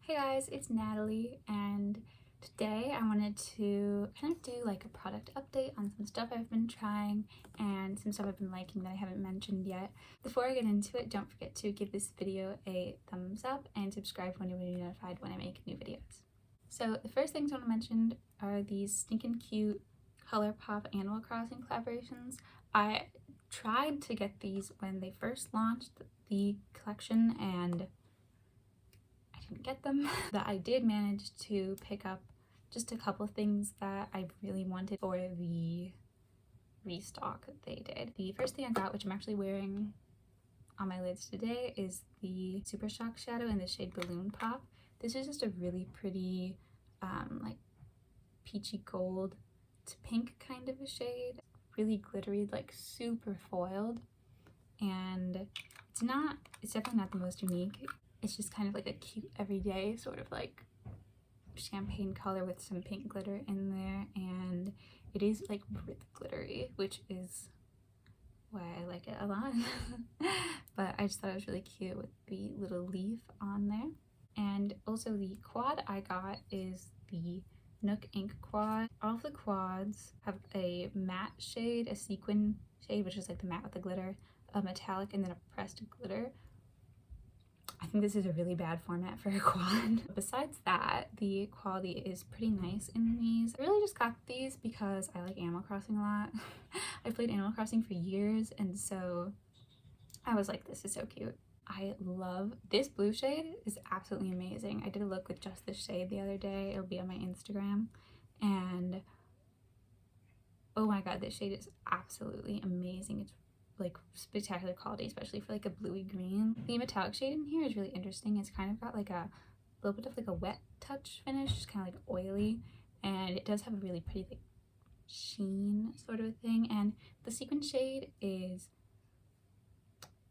Hey guys, it's Natalie, and today I wanted to kind of do like a product update on some stuff I've been trying and some stuff I've been liking that I haven't mentioned yet. Before I get into it, don't forget to give this video a thumbs up and subscribe when you'll be notified when I make new videos. So the first things I want to mention are these stinking cute ColourPop Animal Crossing collaborations. I tried to get these when they first launched the collection and didn't get them, but I did manage to pick up just a couple things that I really wanted for the restock that they did. The first thing I got, which I'm actually wearing on my lids today, is the Super Shock Shadow in the shade Balloon Pop. This is just a really pretty like peachy gold to pink kind of a shade, really glittery, like super foiled, and it's definitely not the most unique. It's just kind of like a cute everyday sort of like champagne color with some pink glitter in there, and it is like really glittery, which is why I like it a lot. But I just thought it was really cute with the little leaf on there. And also the quad I got is the Nook Ink Quad. All of the quads have a matte shade, a sequin shade, which is like the matte with the glitter, a metallic, and then a pressed glitter. I think this is a really bad format for a quad. Besides that, the quality is pretty nice in these. I really just got these because I like Animal Crossing a lot. I've played Animal Crossing for years, and so I was like, this is so cute. I love this blue shade. Is absolutely amazing. I did a look with just this shade the other day. It'll be on my Instagram, and oh my god, this shade is absolutely amazing. It's like spectacular quality, especially for like a bluey green. The metallic shade in here is really interesting. It's kind of got like a little bit of like a wet touch finish, just kind of like oily, and it does have a really pretty like sheen sort of thing. And the sequin shade is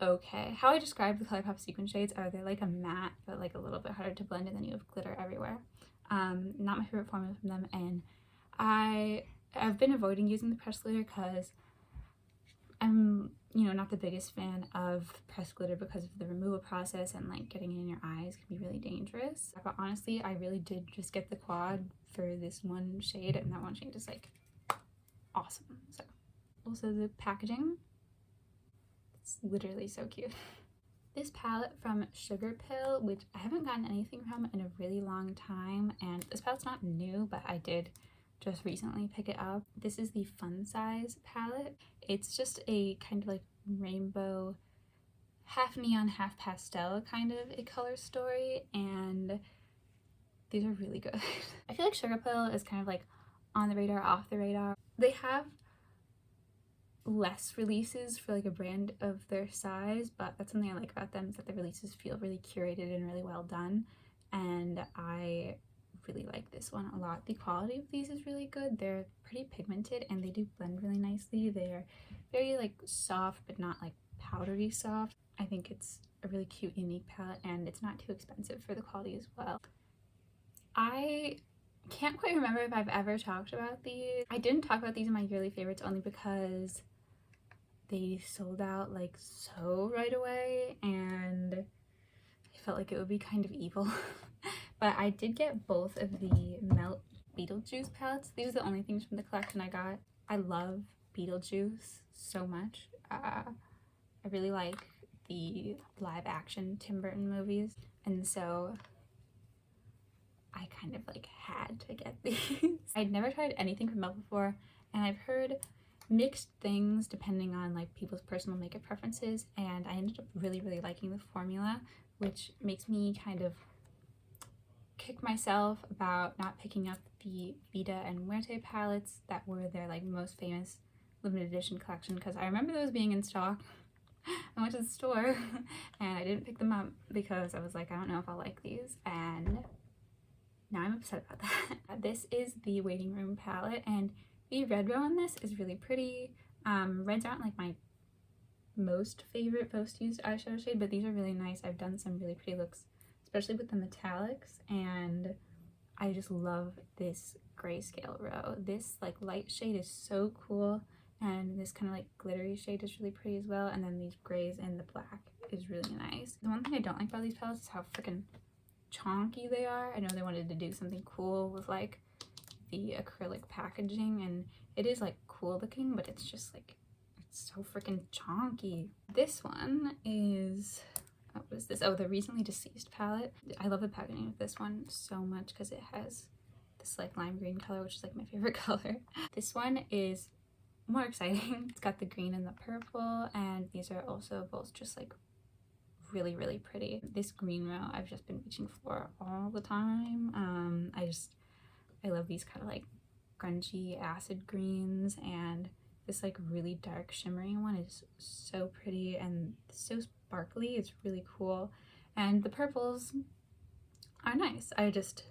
okay. How I describe the ColourPop sequin shades are they're like a matte but like a little bit harder to blend, and then you have glitter everywhere. Not my favorite formula from them, and I've been avoiding using the pressed glitter because I'm, not the biggest fan of pressed glitter because of the removal process, and like getting it in your eyes can be really dangerous. But honestly, I really did just get the quad for this one shade, and that one shade is like awesome. So also the packaging, it's literally so cute. This palette from Sugarpill, which I haven't gotten anything from in a really long time, and this palette's not new, but I did just recently pick it up. This is the Fun Size palette. It's just a kind of like rainbow, half neon, half pastel kind of a color story, and these are really good. I feel like Sugarpill is kind of like on the radar, off the radar. They have less releases for like a brand of their size, but that's something I like about them, is that the releases feel really curated and really well done, and I really like this one a lot. The quality of these is really good. They're pretty pigmented and they do blend really nicely. They're very like soft but not like powdery soft. I think it's a really cute, unique palette, and it's not too expensive for the quality as well. I can't quite remember if I've ever talked about these. I didn't talk about these in my yearly favorites only because they sold out like so right away, and I felt like it would be kind of evil. But I did get both of the Melt Beetlejuice palettes. These are the only things from the collection I got. I love Beetlejuice so much. I really like the live action Tim Burton movies, and so I kind of like had to get these. I'd never tried anything from Melt before, and I've heard mixed things depending on like people's personal makeup preferences, and I ended up really liking the formula, which makes me kind of kick myself about not picking up the Vida and Muerte palettes that were their like most famous limited edition collection, because I remember those being in stock. I went to the store and I didn't pick them up because I was like, I don't know if I'll like these, and now I'm upset about that. This is the Waiting Room palette, and the red row on this is really pretty. Reds aren't like my most favorite, most used eyeshadow shade, but these are really nice. I've done some really pretty looks, especially with the metallics, and I just love this grayscale row. This like light shade is so cool, and this kind of like glittery shade is really pretty as well, and then these grays and the black is really nice. The one thing I don't like about these palettes is how freaking chonky they are. I know they wanted to do something cool with like the acrylic packaging, and it is like cool looking, but it's just like, it's so freaking chonky. This one is, what is this? Oh, the Recently Deceased palette. I love the packaging of this one so much because it has this like lime green color, which is like my favorite color. This one is more exciting. It's got the green and the purple, and these are also both just like really, really pretty. This green row I've just been reaching for all the time. I love these kind of like grungy acid greens, and this like really dark shimmery one is so pretty and so sparkly. It's really cool, and the purples are nice. I just,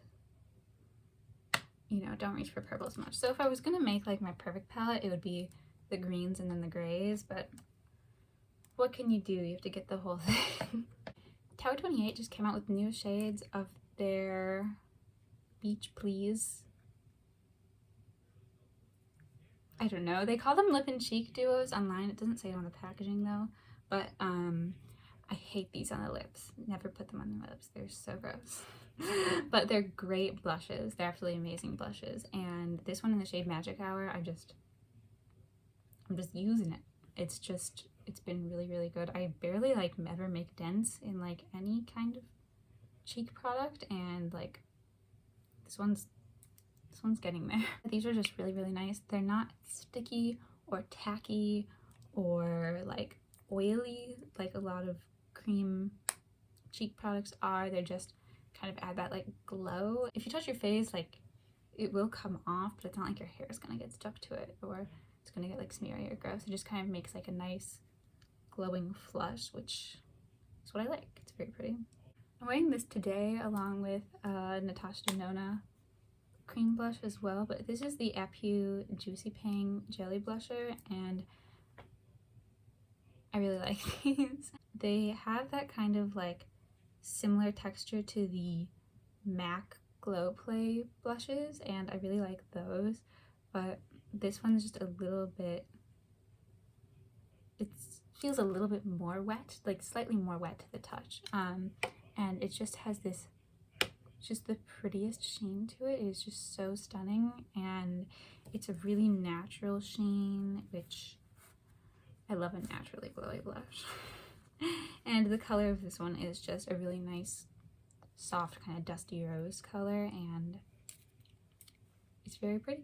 you know, don't reach for purples much. So if I was gonna make like my perfect palette, it would be the greens and then the grays, but what can you do? You have to get the whole thing. Tower 28 just came out with new shades of their Beach Please. I don't know. They call them lip and cheek duos online. It doesn't say it on the packaging though, but I hate these on the lips. Never put them on the lips. They're so gross. But they're great blushes. They're absolutely amazing blushes. And this one in the shade Magic Hour, I'm just using it. It's been really, really good. I barely like ever make dents in like any kind of cheek product, and like this one's getting there. These are just really, really nice. They're not sticky or tacky or like oily like a lot of cream cheek products are. They're just kind of add that like glow. If you touch your face, like it will come off, but it's not like your hair is gonna get stuck to it or it's gonna get like smeary or gross. It just kind of makes like a nice glowing flush, which is what I like. It's very pretty. I'm wearing this today along with Natasha Denona cream blush as well, but this is the Apu Juicy Pang Jelly Blusher, and I really like these. They have that kind of like similar texture to the MAC Glow Play blushes, and I really like those, but this one's just a little bit, it feels a little bit more wet, like slightly more wet to the touch, and it just has this, just the prettiest sheen to it. It is just so stunning, and it's a really natural sheen, which I love a naturally glowy blush. And the color of this one is just a really nice soft kind of dusty rose color, and it's very pretty.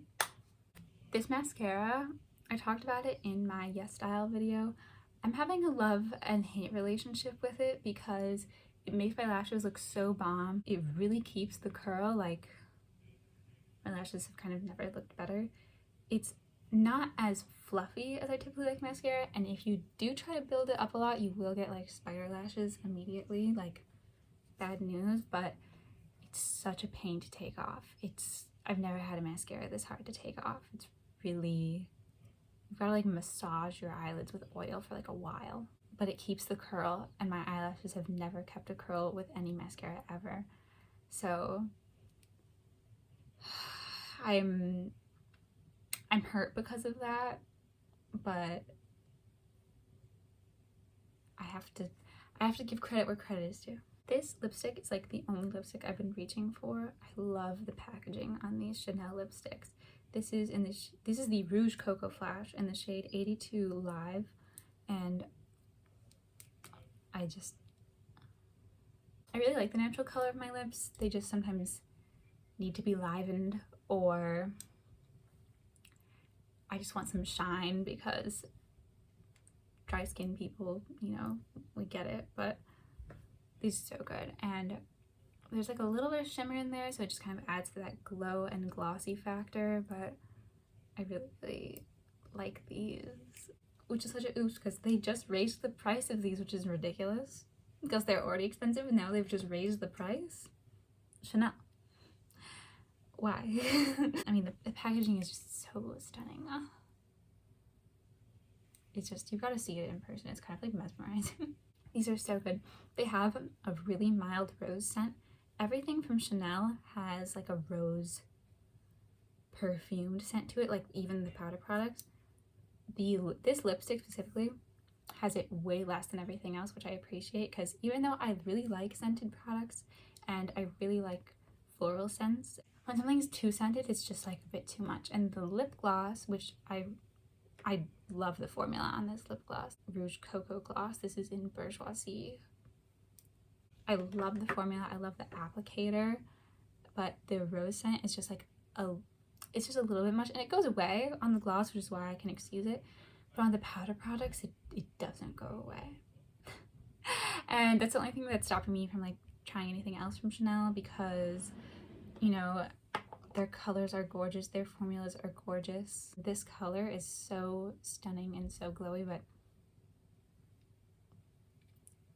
This mascara, I talked about it in my Yes Style video. I'm having a love and hate relationship with it because it makes my lashes look so bomb. It really keeps the curl. Like, my lashes have kind of never looked better. It's not as fluffy as I typically like mascara, and if you do try to build it up a lot, you will get like spider lashes immediately, like bad news, but it's such a pain to take off. I've never had a mascara this hard to take off. It's really, you've got to like massage your eyelids with oil for like a while, but it keeps the curl, and my eyelashes have never kept a curl with any mascara ever. So I'm hurt because of that, but I have to give credit where credit is due. This lipstick is like the only lipstick I've been reaching for. I love the packaging on these Chanel lipsticks. This is the Rouge Coco Flash in the shade 82 Live, and I really like the natural color of my lips. They just sometimes need to be livened, or I just want some shine because dry skin people, you know, we get it, but these are so good. And there's like a little bit of shimmer in there, so it just kind of adds to that glow and glossy factor, but I really, really like these, which is such a oops because they just raised the price of these, which is ridiculous because they're already expensive and now they've just raised the price. Chanel. Why? I mean, the packaging is just so stunning. It's just, you've got to see it in person. It's kind of like mesmerizing. These are so good. They have a really mild rose scent. Everything from Chanel has like a rose perfumed scent to it, like even the powder products. This lipstick specifically has it way less than everything else, which I appreciate, because even though I really like scented products and I really like floral scents. When something's too scented, it's just like a bit too much. And the lip gloss, which I love the formula on this lip gloss, Rouge Cocoa Gloss. This is in Bourgeoisie. I love the formula. I love the applicator, but the rose scent is just like it's just a little bit much, and it goes away on the gloss, which is why I can excuse it. But on the powder products, it doesn't go away. And that's the only thing that's stopping me from like trying anything else from Chanel, because, you know, their colors are gorgeous, their formulas are gorgeous. This color is so stunning and so glowy, but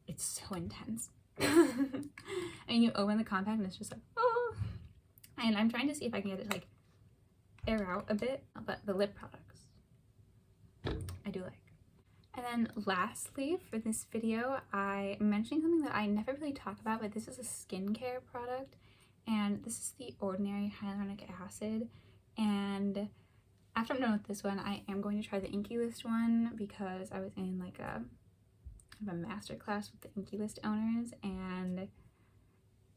it's so intense. And you open the compact and it's just like, oh. And I'm trying to see if I can get it to like air out a bit, but the lip products I do like. And then lastly for this video, I'm mentioning something that I never really talk about, but this is a skincare product, and this is the Ordinary Hyaluronic Acid. And after I'm done with this one, I am going to try the Inky List one, because I was in like a master class with the Inky List owners, and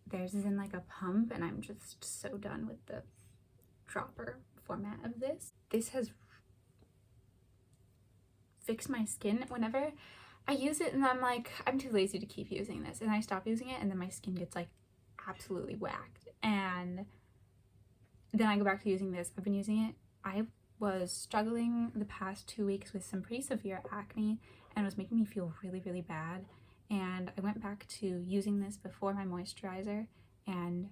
theirs is in like a pump, and I'm just so done with the dropper format of this. This has fixed my skin. Whenever I use it and I'm like, I'm too lazy to keep using this, and I stop using it, and then my skin gets like absolutely whacked, and then I go back to using this. I've been using it. I was struggling the past 2 weeks with some pretty severe acne, and it was making me feel really, really bad. And I went back to using this before my moisturizer, and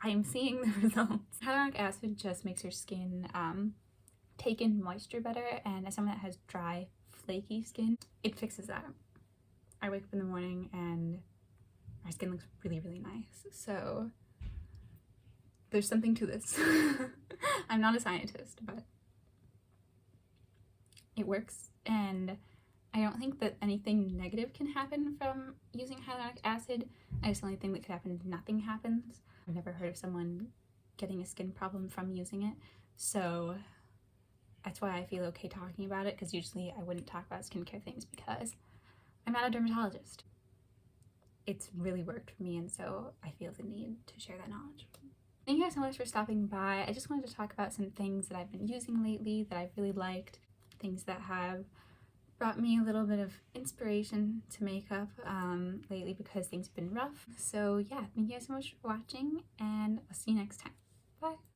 I'm seeing the results. Hyaluronic acid just makes your skin take in moisture better, and as someone that has dry, flaky skin, it fixes that. I wake up in the morning and my skin looks really, really nice. So there's something to this. I'm not a scientist, but it works, and I don't think that anything negative can happen from using hyaluronic acid. I just only think that could happen if nothing happens. I've never heard of someone getting a skin problem from using it, so that's why I feel okay talking about it, because usually I wouldn't talk about skincare things because I'm not a dermatologist. It's really worked for me, and so I feel the need to share that knowledge. Thank you guys so much for stopping by. I just wanted to talk about some things that I've been using lately that I've really liked, things that have brought me a little bit of inspiration to makeup lately, because things have been rough. So yeah, thank you guys so much for watching, and I'll see you next time. Bye!